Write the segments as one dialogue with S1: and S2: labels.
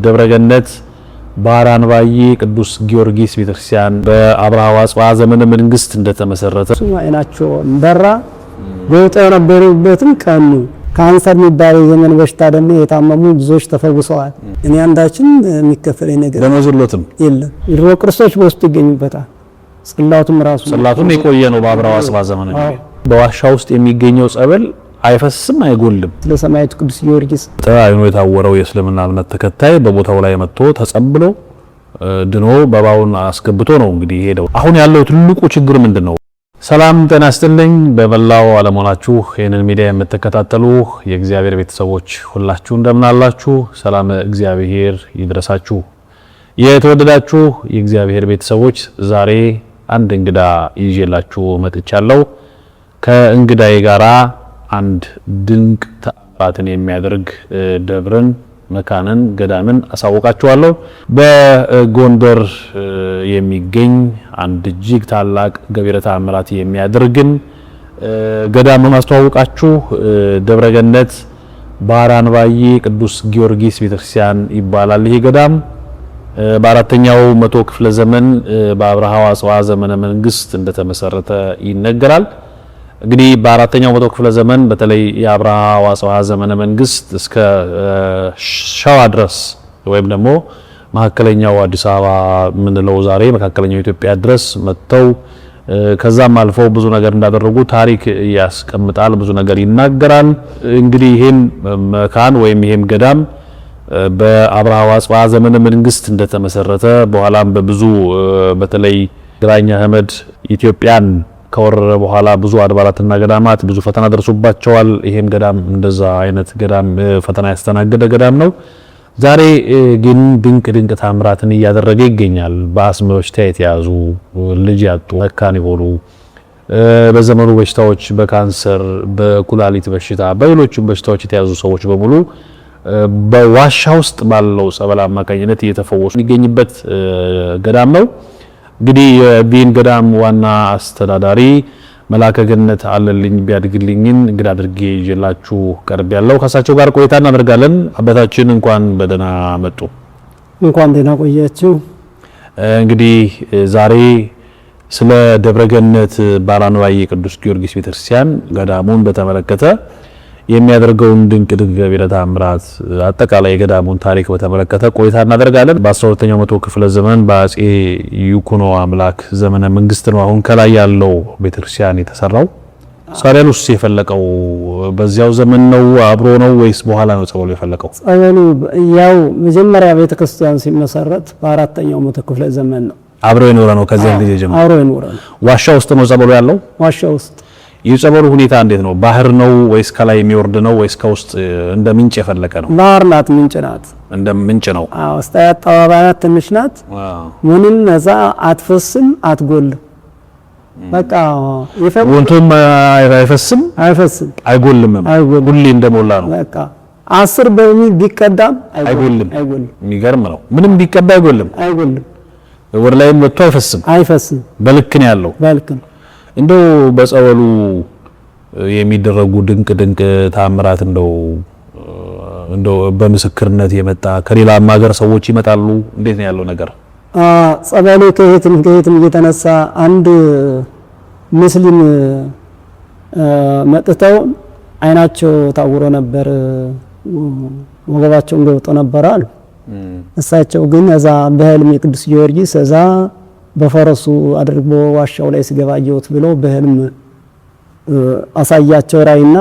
S1: ደብረገነት ባራንባዬ ቅዱስ ጊዮርጊስ ቤተክርስቲያን በአብርሃ ወአጽብሃ ዘመነ መንግስት እንደተመሰረተ
S2: አይናቸው በራ ወጣው ነበሩበትም ቀኑ ካንሰር የሚባል የዘመን በሽታ ደግሞ የታመሙ ብዙዎች ተፈውሰዋል። እኔ አንዳችን የሚከፈለኝ ነገር
S1: ደመወዝሎትም
S2: የለም። ይሮ ክርስቶስ በውስጥ ይገኙበታል። ጽላቱም
S1: የቆየ ነው። በአብርሃ ወአጽብሃ ዘመነ በዋሻ ውስጥ የሚገኘው ጸበል አይፈስም አይጎልም።
S2: ለሰማዕቱ ቅዱስ ጊዮርጊስ
S1: አይኑ የታወረው የእስልምና እምነት ተከታይ በቦታው ላይ መጥቶ ተጸብሎ ድኖ በባውን አስገብቶ ነው እንግዲህ ሄደው። አሁን ያለው ትልቁ ችግር ምንድነው? ሰላም ጤና ይስጥልኝ። በመላው ዓለም ሆናችሁ ይህንን ሚዲያ የምትከታተሉ የእግዚአብሔር ቤተሰቦች ሁላችሁ እንደምን አላችሁ? ሰላም እግዚአብሔር ይድረሳችሁ። የተወደዳችሁ የእግዚአብሔር ቤተሰቦች ዛሬ አንድ እንግዳ ይዤላችሁ መጥቻለሁ። ከእንግዳዬ ጋራ አንድ ድንቅ ተአምራትን የሚያደርግ ደብርን መካንን ገዳምን አሳውቃችኋለሁ። በጎንደር የሚገኝ አንድ እጅግ ታላቅ ገቢረ ተአምራት የሚያደርግን ገዳም ማስተዋወቃችሁ ደብረገነት ባራንባዬ ቅዱስ ጊዮርጊስ ቤተክርስቲያን ይባላል። ይሄ ገዳም በአራተኛው መቶ ክፍለ ዘመን በአብርሃ ወአጽብሃ ዘመነ መንግስት እንደተመሰረተ ይነገራል። እንግዲህ በአራተኛው መቶ ክፍለ ዘመን በተለይ የአብርሃ ወአጽብሃ ዘመነ መንግስት እስከ ሸዋ ድረስ ወይም ደግሞ መካከለኛው አዲስ አበባ ምንለው ዛሬ መካከለኛው ኢትዮጵያ ድረስ መጥተው ከዛም አልፈው ብዙ ነገር እንዳደረጉ ታሪክ ያስቀምጣል፣ ብዙ ነገር ይናገራል። እንግዲህ ይሄን መካን ወይም ይሄም ገዳም በአብርሃ ወአጽብሃ ዘመነ መንግስት እንደተመሰረተ በኋላም በብዙ በተለይ ግራኝ አህመድ ኢትዮጵያን ከወረረ በኋላ ብዙ አድባራትና ገዳማት ብዙ ፈተና ደርሶባቸዋል። ይሄም ገዳም እንደዛ አይነት ገዳም ፈተና ያስተናገደ ገዳም ነው። ዛሬ ግን ድንቅ ተአምራትን እያደረገ ይገኛል። በአስም በሽታ የተያዙ ልጅ ያጡ መካን የሆኑ በዘመኑ በሽታዎች በካንሰር በኩላሊት በሽታ በሌሎችም በሽታዎች የተያዙ ሰዎች በሙሉ በዋሻ ውስጥ ባለው ጸበል አማካኝነት እየተፈወሱ የሚገኝበት ገዳም ነው። እንግዲህ የቢን ገዳም ዋና አስተዳዳሪ መላከ ገነት አለልኝ ቢያድግልኝን እንግዳ አድርጌ ይዤላችሁ ቀርብ ያለው ከሳቸው ጋር ቆይታ እናደርጋለን። አባታችን እንኳን በደህና መጡ።
S2: እንኳን ደህና ቆያችሁ።
S1: እንግዲህ ዛሬ ስለ ደብረገነት ባራንባዬ ቅዱስ ጊዮርጊስ ቤተክርስቲያን ገዳሙን በተመለከተ የሚያደርገውን ድንቅ ገቢረ ተአምራት አጠቃላይ የገዳሙን ታሪክ በተመለከተ ቆይታ እናደርጋለን። በ12ኛው መቶ ክፍለ ዘመን በአጼ ይኩኖ አምላክ ዘመነ መንግስት ነው አሁን ከላይ ያለው ቤተክርስቲያን የተሰራው። ጸበሉስ የፈለቀው በዚያው ዘመን ነው አብሮ ነው ወይስ በኋላ ነው ጸበሉ የፈለቀው?
S2: ጸበሉ ያው መጀመሪያ ቤተክርስቲያን ሲመሰረት በ4ኛው መቶ ክፍለ ዘመን ነው።
S1: አብሮ የኖረ ነው። ከዚያ ጊዜ ጀምሮ
S2: አብሮ የኖረ ነው።
S1: ዋሻ ውስጥ ነው ጸበሉ ያለው።
S2: ዋሻ ውስጥ
S1: የጸበሉ ሁኔታ እንዴት ነው? ባህር ነው ወይስ ከላይ የሚወርድ ነው ወይስ ከውስጥ እንደ ምንጭ የፈለቀ ነው?
S2: ባህር ናት፣ ምንጭ ናት።
S1: እንደ ምንጭ ነው።
S2: አዎ፣ ስታያት አባባናት ትንሽ ናት። ምንም ነዛ አትፈስም፣ አትጎልም። በቃ
S1: ወንቱም አይፈስም፣ አይጎልም። ሁሌ እንደሞላ ነው።
S2: በቃ 10 በሚል ቢቀዳም
S1: አይጎልም። የሚገርም ነው። ምንም ቢቀዳ አይጎልም። ወደ ላይም ወጥቶ አይፈስም። በልክ ነው ያለው። በልክ ነው። እንደው በጸበሉ የሚደረጉ ድንቅ ተአምራት እንደው በምስክርነት የመጣ ከሌላም ሀገር ሰዎች ይመጣሉ። እንዴት ነው ያለው ነገር?
S2: ጸበሉ ከየትም እየተነሳ አንድ ሙስሊም መጥተው አይናቸው ታውሮ ነበር፣ ወገባቸውን ገብቶ ነበር አሉ። እሳቸው ግን እዛ በህልም የቅዱስ ጊዮርጊስ እዛ በፈረሱ አድርጎ ዋሻው ላይ ሲገባየውት ብሎ በህልም አሳያቸው ራይና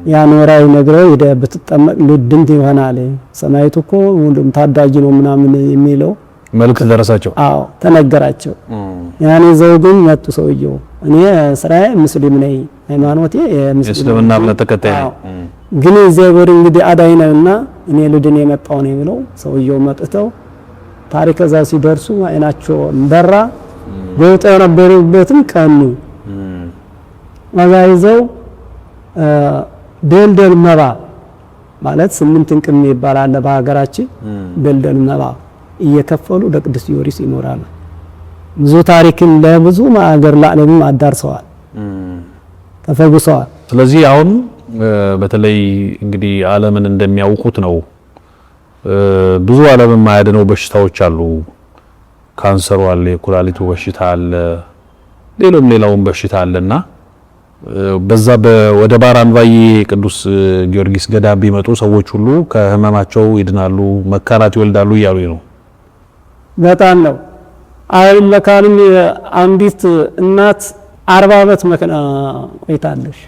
S2: ያን ራይ ነግረው ሄደ ብትጠመቅ ልድንት ይሆናል፣ ሰማይቱ እኮ ሁሉም ታዳጊ ነው ምናምን የሚለው
S1: መልእክት ደረሳቸው።
S2: አዎ ተነገራቸው። ያኔ ዘው ግን መጡ ሰውየው። እኔ ስራዬ ሙስሊም ነኝ፣ ሃይማኖቴ
S1: የእስልምና እምነት ተከታይ ነኝ፣
S2: ግን እግዚአብሔር እንግዲህ አዳኝ ነውና እኔ ልድን የመጣው ነኝ ብለው ሰውየው መጥተው ታሪክ እዛ ሲደርሱ አይናቸው በራ ወጣው ነበሩበትም ቀኑ ማዛይዘው ደልደል መባ ማለት 8 እንቅም ይባላል በሀገራችን። ደልደል መባ እየከፈሉ ለቅዱስ ጊዮርጊስ ይኖራሉ። ብዙ ታሪክን ለብዙ ማገር ለዓለም አዳርሰዋል፣ ተፈግሰዋል።
S1: ስለዚህ አሁን በተለይ እንግዲህ ዓለምን እንደሚያውቁት ነው ብዙ ዓለም የማያድነው በሽታዎች አሉ። ካንሰሩ አለ፣ የኩላሊቱ በሽታ አለ፣ ሌላውም በሽታ አለና በዛ ወደ ባራንባዬ ቅዱስ ጊዮርጊስ ገዳም ቢመጡ ሰዎች ሁሉ ከህመማቸው ይድናሉ፣ መካናት ይወልዳሉ እያሉ ነው።
S2: በጣም ነው። አይን መካንም አንዲት እናት 40 ዓመት መከና ቆይታለሽ።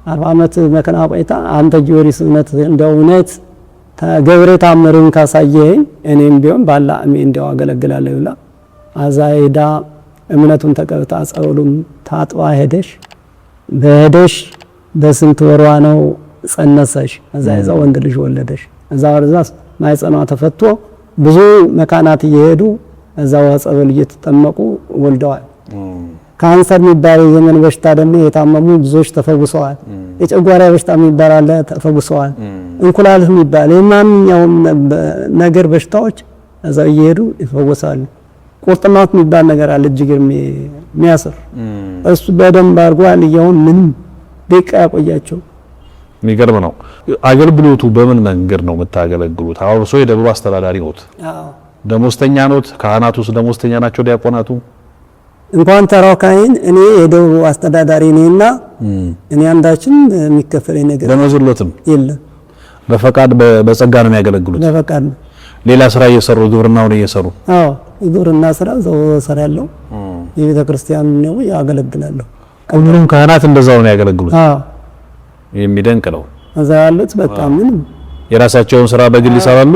S2: 40 ዓመት መከና ቆይታ አንተ ጊዮርጊስ እንደው እውነት ገብረ ታምርን ካሳየኝ እኔም ቢሆን ባላ አሜ እንደው አገለግላለሁ ብላ አዛይዳ እምነቱን ተቀብታ ጸሎሉም ታጥባ ሄደሽ በስንት ወሯ ነው ጸነሰሽ? እዛ ወንድ ልጅ ወለደሽ። እዛ ማይጸኗ ተፈቶ ብዙ መካናት እየሄዱ እዛው ጸበል እየተጠመቁ ወልደዋል። ካንሰር የሚባል የዘመን በሽታ ደግሞ የታመሙ ብዙዎች ተፈውሰዋል። የጨጓራ በሽታ የሚባል አለ ተፈውሰዋል። እንኩላሊት የሚባል የማንኛውም ነገር በሽታዎች እዛው እየሄዱ ይፈወሳሉ። ቁርጥማት የሚባል ነገር አለ እጅግ የሚያስር እሱ በደንብ አድርጓል። ይሁን ምን ደቂቃ ያቆያቸው።
S1: የሚገርም ነው። አገልግሎቱ በምን መንገድ ነው የምታገለግሉት? አሁን ሰው የደብሩ አስተዳዳሪ ኖት፣ ደሞዝተኛ ኖት። ካህናቱስ ደሞዝተኛ ናቸው? ዲያቆናቱ
S2: እንኳን ተራው ካህን እኔ የደብሩ አስተዳዳሪ ነኝና እኔ አንዳችን የሚከፈለኝ ነገር
S1: ደሞዝሎትም
S2: የለም።
S1: በፈቃድ በጸጋ ነው የሚያገለግሉት።
S2: በፈቃድ ነው።
S1: ሌላ ስራ እየሰሩ ግብርናውን እየሰሩ
S2: የግብርና ስራ ዘው ሰራለሁ። የቤተ ክርስቲያን ነው ያገለግላለሁ።
S1: ሁሉም ካህናት እንደዛው ነው ያገለግሉት። የሚደንቅ ነው።
S2: እዛ ያሉት በጣም ምን
S1: የራሳቸውን ስራ በግል ይሰራሉ።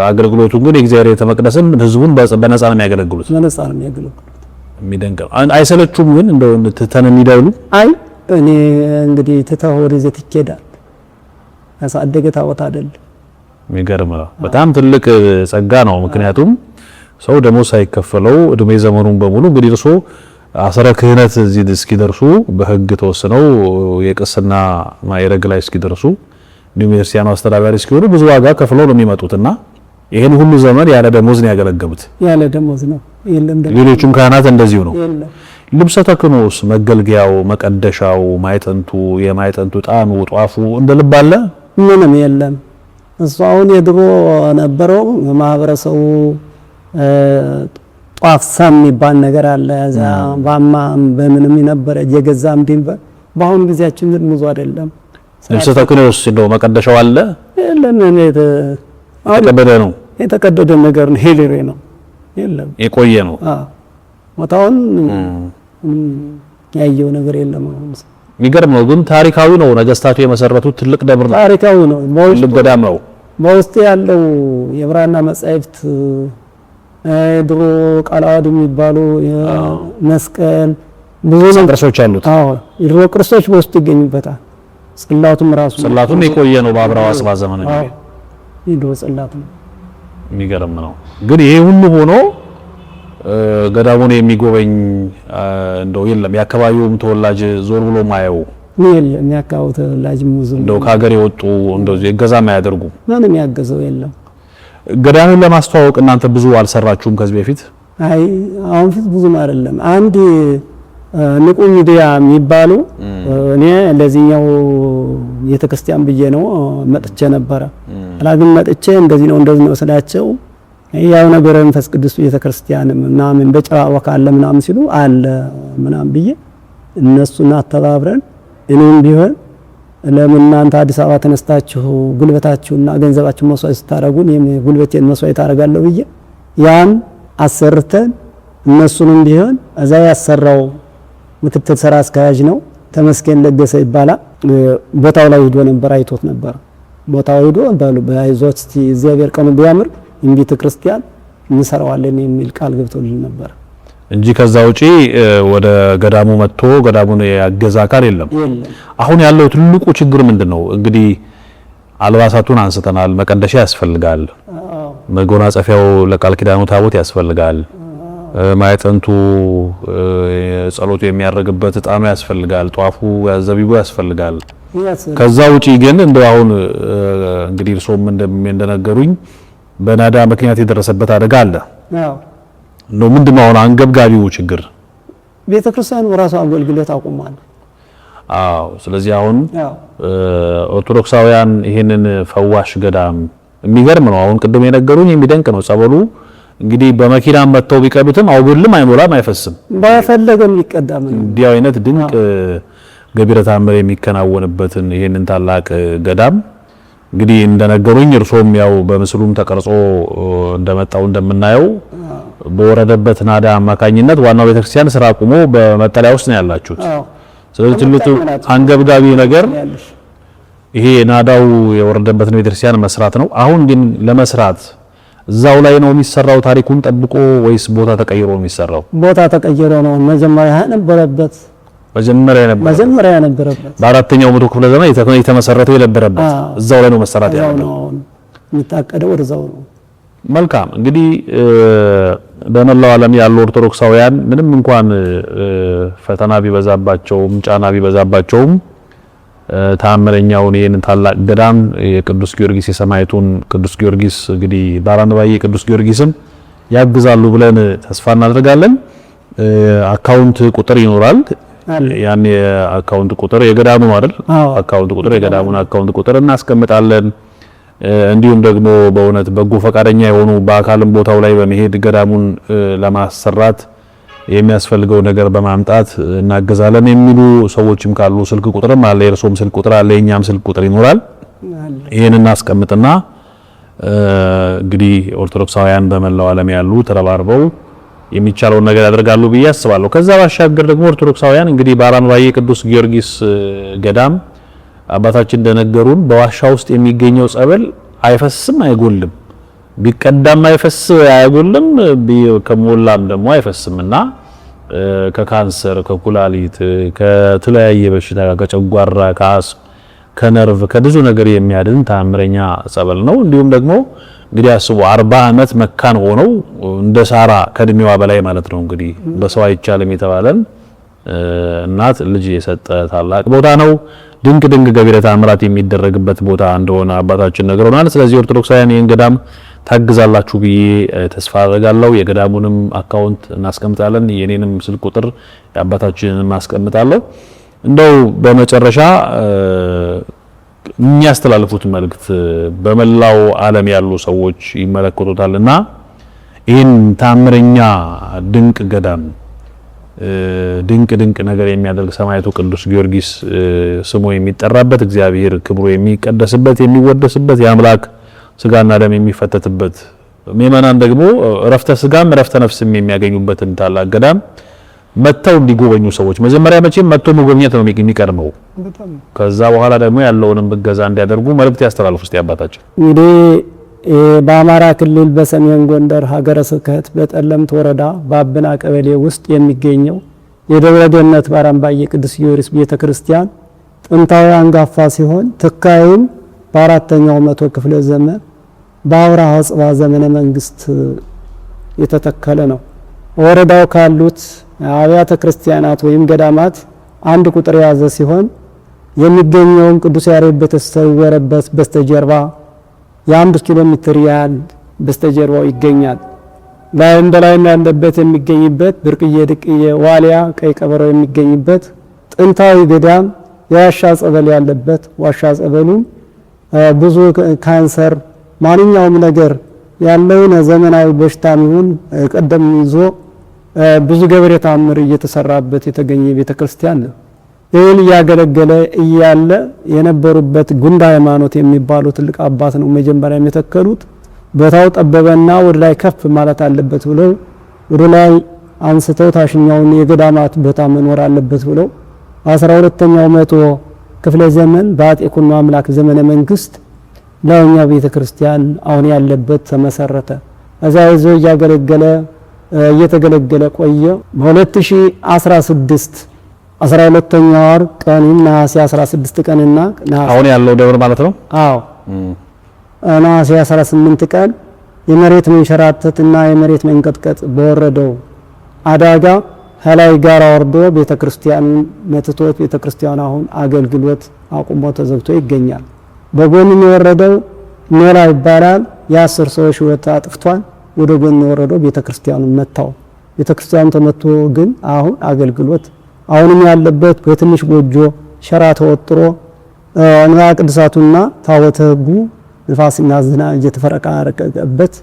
S1: አገልግሎቱን ግን የእግዚአብሔር ቤተ መቅደስን ህዝቡን በነፃ ነው የሚያገለግሉት።
S2: በነፃ ነው የሚያገለግሉት።
S1: የሚደንቅ ነው። አይሰለቹም ግን እንደው ትተን የሚደውሉ
S2: አይ እኔ እንግዲህ ትተው ወደዚህ ትኬዳል ያሳደገ ታወት አይደል።
S1: የሚገርም ነው። በጣም ትልቅ ጸጋ ነው። ምክንያቱም ሰው ደሞዝ ሳይከፈለው እድሜ ዘመኑን በሙሉ እንግዲህ እርሶ አስረ ክህነት እዚህ እስኪደርሱ በህግ ተወስነው የቅስና ማዕረግ ላይ እስኪደርሱ ዩኒቨርሲቲያኑ አስተዳዳሪ እስኪሆኑ ብዙ ዋጋ ከፍለው ነው የሚመጡትና ይሄን ሁሉ ዘመን ያለ ደሞዝ ነው ያገለገሉት።
S2: ያለ ደሞዝ ነው። የለም ደሞዝ።
S1: ሌሎችም ካህናት እንደዚሁ ነው። ልብሰ ተክህኖስ፣ መገልገያው፣ መቀደሻው፣ ማይጠንቱ፣ የማይጠንቱ ጣኑ፣ ጧፉ እንደ ልብ አለ?
S2: ምንም የለም። እሱ አሁን የድሮ ነበረው ማህበረሰቡ ጧፍ ሰም የሚባል ነገር አለ። እዛ ባማም በምንም የነበረ የገዛም ድንበር በአሁኑ ጊዜያችን ግን ብዙ አይደለም።
S1: ልብሰ ተክህኖስ እንደው መቀደሻው አለ?
S2: የለም።
S1: የተቀደደ ነው።
S2: የተቀደደ ነገር ነው። ሄሌሬ ነው። የለም።
S1: የቆየ ነው።
S2: ወታውን ያየው ነገር የለም።
S1: የሚገርም ነው ግን ታሪካዊ ነው። ነገስታቱ የመሰረቱት ትልቅ ደብር ነው።
S2: ታሪካዊ ነው።
S1: ትልቅ ገዳም ነው።
S2: በውስጥ ያለው የብራና መጻሕፍት ድሮ ቃላዋዲ የሚባሉ መስቀል ብዙ ቅርሶች
S1: አሉት።
S2: የድሮ ቅርሶች በውስጥ ይገኙበታል። ጽላቱም ራሱ
S1: ጽላቱም የቆየ ነው። በአብራው አስባ ዘመን ነው
S2: የድሮ ጽላት ነው።
S1: የሚገርም ነው ግን ይሄ ሁሉ ሆኖ ገዳሙን የሚጎበኝ እንደው የለም። የአካባቢውም ተወላጅ ዞር ብሎ ማየው
S2: የለም። የአካባቢው ተወላጅ ሙዙም
S1: እንደው ከሀገር የወጡ እንደው የገዛ ማያደርጉ
S2: ምንም ያገዘው የለም።
S1: ገዳሙን ለማስተዋወቅ እናንተ ብዙ አልሰራችሁም ከዚህ በፊት?
S2: አይ አሁን ፊት ብዙም አይደለም። አንድ ንቁ ሚዲያ የሚባሉ እኔ ለዚህኛው ቤተክርስቲያን ብዬ ነው መጥቼ ነበረ። አላግም መጥቼ እንደዚህ ነው ስላቸው ያው ነገር መንፈስ ቅዱስ ቤተክርስቲያን ምናምን በጨዋታ ካለ ምናምን ሲሉ አለ ምናምን ብዬ እነሱና አተባብረን እኔም ቢሆን ለምን እናንተ አዲስ አበባ ተነስታችሁ ጉልበታችሁና ገንዘባችሁን መስዋዕት ስታረጉን ጉልበቴን መስዋዕት አደርጋለሁ ብዬ ያን አሰርተን እነሱንም ቢሆን እዛ ያሰራው ምክትል ስራ አስኪያጅ ነው ተመስገን ለገሰ ይባላል። ቦታው ላይ ሄዶ ነበር፣ አይቶት ነበር። ቦታው ሄዶ በይዞት እግዚአብሔር ቀኑ ቢያምር ቤተ ክርስቲያን እንሰራዋለን የሚል ቃል ገብቶልን ነበር
S1: እንጂ ከዛ ውጪ ወደ ገዳሙ መጥቶ ገዳሙን ያገዛ አካል የለም። አሁን ያለው ትልቁ ችግር ምንድነው? እንግዲህ አልባሳቱን አንስተናል። መቀደሻ ያስፈልጋል። መጎናጸፊያው ለቃል ኪዳኑ ታቦት ያስፈልጋል። ማይጠንቱ ጸሎቱ የሚያደርግበት ዕጣኑ ያስፈልጋል። ጧፉ ዘቢቡ ያስፈልጋል። ከዛ ውጪ ግን እንደው አሁን እንግዲህ እርሶም እንደነገሩኝ በናዳ ምክንያት የደረሰበት አደጋ አለ። ነው ምንድነው አሁን አንገብጋቢው ችግር?
S2: ቤተክርስቲያኑ ራሱ አገልግሎት አቁሟል።
S1: ስለዚህ አሁን ኦርቶዶክሳውያን ይሄንን ፈዋሽ ገዳም የሚገርም ነው። አሁን ቅድም የነገሩኝ የሚደንቅ ነው። ጸበሉ እንግዲህ በመኪና መጥተው ቢቀዱትም አውግልም አይሞላም አይፈስም
S2: ባፈለገም ይቀዳም።
S1: እንዲህ አይነት ድንቅ ገቢረ ተአምር የሚከናወንበትን ይሄንን ታላቅ ገዳም እንግዲህ እንደነገሩኝ እርሶም ያው በምስሉም ተቀርጾ እንደመጣው እንደምናየው በወረደበት ናዳ አማካኝነት ዋናው ቤተክርስቲያን ስራ አቁሞ በመጠለያ ውስጥ ነው ያላችሁት። ስለዚህ ትልቁ አንገብጋቢ ነገር ይሄ ናዳው የወረደበትን ቤተክርስቲያን መስራት ነው። አሁን ግን ለመስራት እዛው ላይ ነው የሚሰራው ታሪኩን ጠብቆ ወይስ ቦታ ተቀይሮ ነው የሚሰራው?
S2: ቦታ ተቀይሮ ነው። መጀመሪያ የነበረበት
S1: በአራተኛው መቶ ክፍለ ዘመን የተመሰረተው የነበረበት እዛው ላይ ነው መሰራት ያለው።
S2: የሚታቀደው ወደዛው ነው።
S1: መልካም እንግዲህ በመላው ዓለም ያሉ ኦርቶዶክሳውያን ምንም እንኳን ፈተና ቢበዛባቸውም ጫና ቢበዛባቸውም ተአምረኛውን ይሄንን ታላቅ ገዳም የቅዱስ ጊዮርጊስ የሰማዕቱን ቅዱስ ጊዮርጊስ እንግዲህ ባራንባዬ ቅዱስ ጊዮርጊስም ያግዛሉ ብለን ተስፋ እናደርጋለን። አካውንት ቁጥር ይኖራል። ያን የአካውንት ቁጥር የገዳሙ አይደል? አካውንት ቁጥር የገዳሙን አካውንት ቁጥር እናስቀምጣለን። እንዲሁም ደግሞ በእውነት በጎ ፈቃደኛ የሆኑ በአካልም ቦታው ላይ በመሄድ ገዳሙን ለማሰራት የሚያስፈልገው ነገር በማምጣት እናገዛለን የሚሉ ሰዎችም ካሉ ስልክ ቁጥርም አለ። የእርሶም ስልክ ቁጥር አለ፣ የኛም ስልክ ቁጥር ይኖራል። ይሄን እናስቀምጥና እንግዲህ ኦርቶዶክሳውያን በመላው ዓለም ያሉ ተረባርበው የሚቻለውን ነገር ያደርጋሉ ብዬ አስባለሁ። ከዛ ባሻገር ደግሞ ኦርቶዶክሳውያን እንግዲህ ባራንባዬ ቅዱስ ጊዮርጊስ ገዳም አባታችን እንደነገሩን በዋሻ ውስጥ የሚገኘው ጸበል አይፈስም አይጎልም፣ ቢቀዳም አይፈስ አይጎልም፣ ከሞላም ደግሞ አይፈስምና ከካንሰር፣ ከኩላሊት፣ ከተለያየ በሽታ ከጨጓራ፣ ከአስም፣ ከነርቭ ከብዙ ነገር የሚያድን ተአምረኛ ጸበል ነው። እንዲሁም ደግሞ እንግዲህ አስቡ 40 ዓመት መካን ሆነው እንደ ሳራ ከእድሜዋ በላይ ማለት ነው እንግዲህ በሰው አይቻልም የተባለን እናት ልጅ የሰጠ ታላቅ ቦታ ነው። ድንቅ ገቢረ ተአምራት የሚደረግበት ቦታ እንደሆነ አባታችን ነግረውናል። ስለዚህ ኦርቶዶክሳውያን ይህን ገዳም ታግዛላችሁ ብዬ ተስፋ አደርጋለሁ። የገዳሙንም አካውንት እናስቀምጣለን፣ የኔንም ስልክ ቁጥር የአባታችንንም አስቀምጣለሁ። እንደው በመጨረሻ የሚያስተላልፉት መልእክት በመላው ዓለም ያሉ ሰዎች ይመለከቱታልና ይህን ተአምረኛ ድንቅ ገዳም ድንቅ ነገር የሚያደርግ ሰማዕቱ ቅዱስ ጊዮርጊስ ስሙ የሚጠራበት እግዚአብሔር ክብሩ የሚቀደስበት የሚወደስበት የአምላክ ስጋና ደም የሚፈተትበት ምእመናን ደግሞ እረፍተ ስጋም እረፍተ ነፍስም የሚያገኙበትን ታላቅ ገዳም መተው እንዲጎበኙ ሰዎች መጀመሪያ መቼም መጥቶ መጎብኘት ነው የሚቀርመው። ከዛ በኋላ ደግሞ ያለውንም እገዛ እንዲያደርጉ መልእክት ያስተላልፉ እስቲ አባታችን።
S2: እንግዲህ በአማራ ክልል በሰሜን ጎንደር ሀገረ ስብከት በጠለምት ወረዳ በአብና ቀበሌ ውስጥ የሚገኘው የደብረ ገነት ባራንባዬ ቅዱስ ጊዮርጊስ ቤተክርስቲያን ጥንታዊ አንጋፋ ሲሆን ትካዩም በአራተኛው መቶ ክፍለ ዘመን በአብርሃ ጽባ ዘመነ መንግስት የተተከለ ነው። ወረዳው ካሉት አብያተ ክርስቲያናት ወይም ገዳማት አንድ ቁጥር የያዘ ሲሆን የሚገኘውም ቅዱስ ያሬድ በተሰወረበት በስተጀርባ የ1 ኪሎ ሜትር ያህል በስተጀርባው ይገኛል። ላይም በላይም ያለበት የሚገኝበት ብርቅዬ ድቅዬ ዋሊያ ቀይ ቀበሮ የሚገኝበት ጥንታዊ ገዳም የዋሻ ጸበል ያለበት ዋሻ ጸበሉ ብዙ ካንሰር ማንኛውም ነገር ያለውን ዘመናዊ በሽታም ይሁን ቀደም ይዞ ብዙ ገቢረ ተአምር እየተሰራበት የተገኘ ቤተክርስቲያን ነው። ይህን እያገለገለ እያለ የነበሩበት ጉንዳ ሃይማኖት የሚባሉ ትልቅ አባት ነው መጀመሪያ የተከሉት። ቦታው ጠበበና ወደ ላይ ከፍ ማለት አለበት ብለው ወደ ላይ አንስተው ታሽኛውን የገዳማት ቦታ መኖር አለበት ብለው 12ኛው መቶ ክፍለ ዘመን በአጤ ኩኖ አምላክ ዘመነ መንግስት ለኛ ቤተክርስቲያን አሁን ያለበት ተመሰረተ። እዛ ይዞ እየተገለገለ ቆየ። በ2016 12ኛው ወር ቀን ነሐሴ 16 ቀንና
S1: አሁን ያለው ደብር ማለት ነው።
S2: አዎ ነሐሴ 18 ቀን የመሬት መንሸራተትና የመሬት መንቀጥቀጥ በወረደው አደጋ ሀላይ ጋራ ወርዶ ቤተክርስቲያን መትቶት ቤተክርስቲያን አሁን አገልግሎት አቁሞ ተዘግቶ ይገኛል። በጎን የወረደው ኖራ ይባላል። የ10 ሰዎች ሕይወት አጥፍቷል። ወደ ጎን የወረደው ቤተክርስቲያኑን መታው። ቤተክርስቲያኑ ተመቶ ግን አሁን አገልግሎት አሁንም ያለበት በትንሽ ጎጆ ሸራ ተወጥሮ ንዋየ ቅድሳቱና ታቦተ ሕጉ ንፋስና ዝናብ እየተፈረቃረቀበት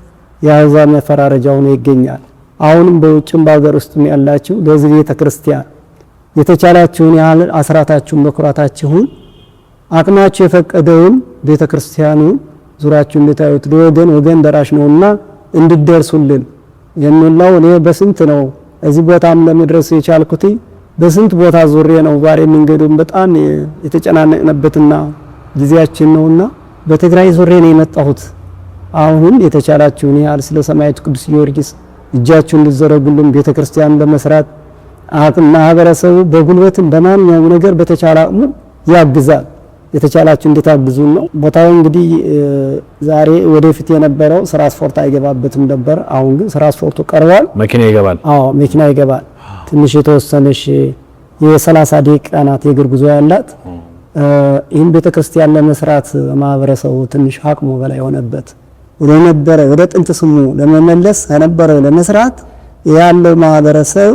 S2: የአሕዛብ መፈራረጃ ሆኖ ይገኛል። አሁንም በውጭም በአገር ውስጥም ያላችሁ ለዚህ ቤተክርስቲያን የተቻላችሁን ያህል አስራታችሁን በኩራታችሁን አቅማችሁ የፈቀደውን ቤተክርስቲያኑን ዙራችሁ እንድታዩት ወገን ደራሽ ነውና እንድደርሱልን የምንለው እኔ በስንት ነው እዚህ ቦታም ለመድረስ የቻልኩት በስንት ቦታ ዙሬ ነው። ዛሬ መንገዱን በጣም የተጨናነቀበትና ጊዜያችን ነውና በትግራይ ዙሬ ነው የመጣሁት። አሁን የተቻላችሁን ያህል ስለ ሰማዕቱ ቅዱስ ጊዮርጊስ እጃችሁን እንድትዘረጉልን ቤተክርስቲያን ለመስራት ማህበረሰቡ በጉልበትም በማንኛውም ነገር በተቻለ አቅሙ ያግዛል። የተቻላችሁ እንድታግዙን ነው። ቦታው እንግዲህ ዛሬ ወደፊት የነበረው ስራ ስፖርት አይገባበትም ነበር። አሁን ግን ስራ ስፖርቱ ቀርቧል።
S1: መኪና ይገባል።
S2: አዎ መኪና ይገባል። ትንሽ የተወሰነሽ የ30 ደቂቃ ናት የእግር ጉዞ ያላት። ይህን ቤተክርስቲያን ለመስራት ማህበረሰቡ ትንሽ አቅሙ በላይ ሆነበት ወደ ጥንት ስሙ ለመመለስ የነበረ ለመስራት ያለው ማህበረሰብ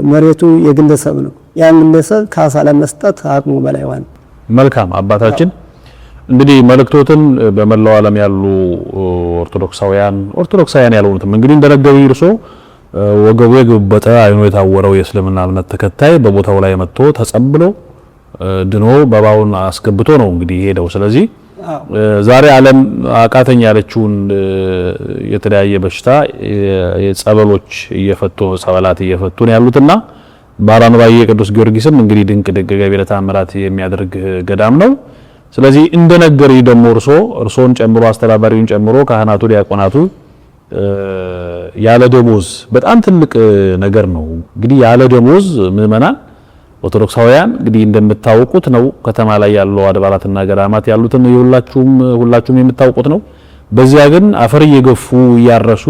S2: መሬቱ የግለሰብ ነው። ያን ግለሰብ ካሳ ለመስጠት አቅሙ በላይ ሆነ።
S1: መልካም አባታችን እንግዲህ መልእክቶትን በመላው ዓለም ያሉ ኦርቶዶክሳውያን ያልሆኑትም እንግዲህ እንደነገሩ ይርሶ ወገቡ የገበጠ አይኑ የታወረው የእስልምና እምነት ተከታይ በቦታው ላይ መጥቶ ተጸብሎ ድኖ በባውን አስገብቶ ነው እንግዲህ ሄደው። ስለዚህ ዛሬ ዓለም አቃተኛ ያለችውን የተለያየ በሽታ የጸበሎች እየፈቱ ጸበላት እየፈቱ ነው ያሉትና ባራንባዬ ቅዱስ ጊዮርጊስም እንግዲህ ድንቅ ገቢረ ተአምራት የሚያደርግ ገዳም ነው። ስለዚህ እንደነገረኝ ደግሞ እርሶን ጨምሮ አስተዳዳሪውን ጨምሮ ካህናቱ፣ ዲያቆናቱ ያለ ደሞዝ በጣም ትልቅ ነገር ነው። እንግዲህ ያለ ደሞዝ ምዕመናን ኦርቶዶክሳውያን እንግዲህ እንደምታውቁት ነው ከተማ ላይ ያለው አድባራትና ገዳማት ያሉትን ሁላችሁም የምታውቁት ነው። በዚያ ግን አፈር እየገፉ እያረሱ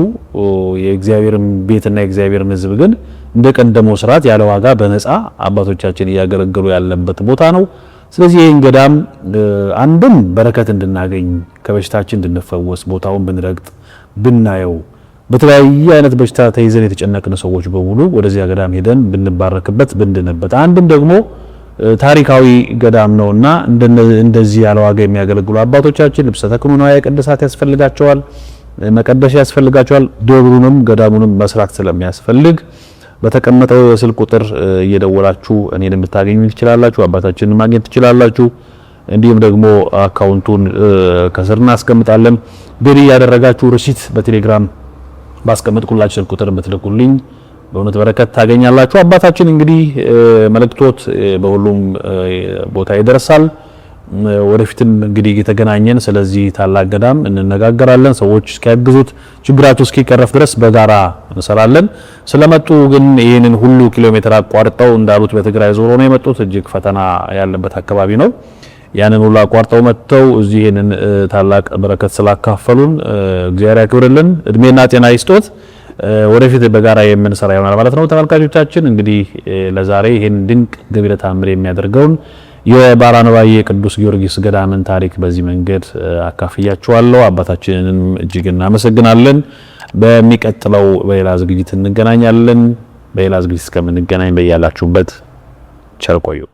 S1: የእግዚአብሔርን ቤትና የእግዚአብሔርን ሕዝብ ግን እንደቀደመው ስርዓት ያለ ዋጋ በነፃ አባቶቻችን እያገለገሉ ያለበት ቦታ ነው። ስለዚህ ይህን ገዳም አንድም በረከት እንድናገኝ ከበሽታችን እንድንፈወስ ቦታውን ብንረግጥ ብናየው በተለያየ አይነት በሽታ ተይዘን የተጨነቅን ሰዎች በሙሉ ወደዚያ ገዳም ሄደን ብንባረክበት ብንድንበት፣ አንድም ደግሞ ታሪካዊ ገዳም ነውና እንደዚህ ያለ ዋጋ የሚያገለግሉ አባቶቻችን ልብሰ ተክህኖ ንዋየ ቅድሳት ያስፈልጋቸዋል፣ መቀደስ ያስፈልጋቸዋል። ደብሩንም ገዳሙንም መስራት ስለሚያስፈልግ በተቀመጠው የስልክ ቁጥር እየደወላችሁ እኔን ልታገኙ ትችላላችሁ፣ አባታችንን ማግኘት ትችላላችሁ። እንዲሁም ደግሞ አካውንቱን ከስር እናስቀምጣለን። ግን ያደረጋችሁ ሪሲት በቴሌግራም ባስቀመጥኩላችሁ ስልክ ቁጥር ብትልኩልኝ በእውነት በረከት ታገኛላችሁ። አባታችን እንግዲህ መልእክቶት በሁሉም ቦታ ይደርሳል። ወደፊትም እንግዲህ የተገናኘን ስለዚህ ታላቅ ገዳም እንነጋገራለን። ሰዎች እስኪያግዙት ችግራቸው እስኪቀረፍ ድረስ በጋራ እንሰራለን። ስለመጡ ግን ይህንን ሁሉ ኪሎ ሜትር አቋርጠው እንዳሉት በትግራይ ዞሮ ነው የመጡት። እጅግ ፈተና ያለበት አካባቢ ነው። ያንን ሁሉ አቋርጠው መጥተው እዚህ ይህንን ታላቅ በረከት ስላካፈሉን እግዚአብሔር ያክብርልን፣ እድሜና ጤና ይስጦት። ወደፊት በጋራ የምንሰራ ይሆናል ማለት ነው። ተመልካቾቻችን እንግዲህ ለዛሬ ይሄን ድንቅ ገቢረ ተአምር የሚያደርገውን የባራንባዬ ቅዱስ ጊዮርጊስ ገዳምን ታሪክ በዚህ መንገድ አካፍያችኋለሁ። አባታችንንም እጅግ እናመሰግናለን። በሚቀጥለው በሌላ ዝግጅት እንገናኛለን። በሌላ ዝግጅት እስከምንገናኝ በያላችሁበት ቸር ቆዩ።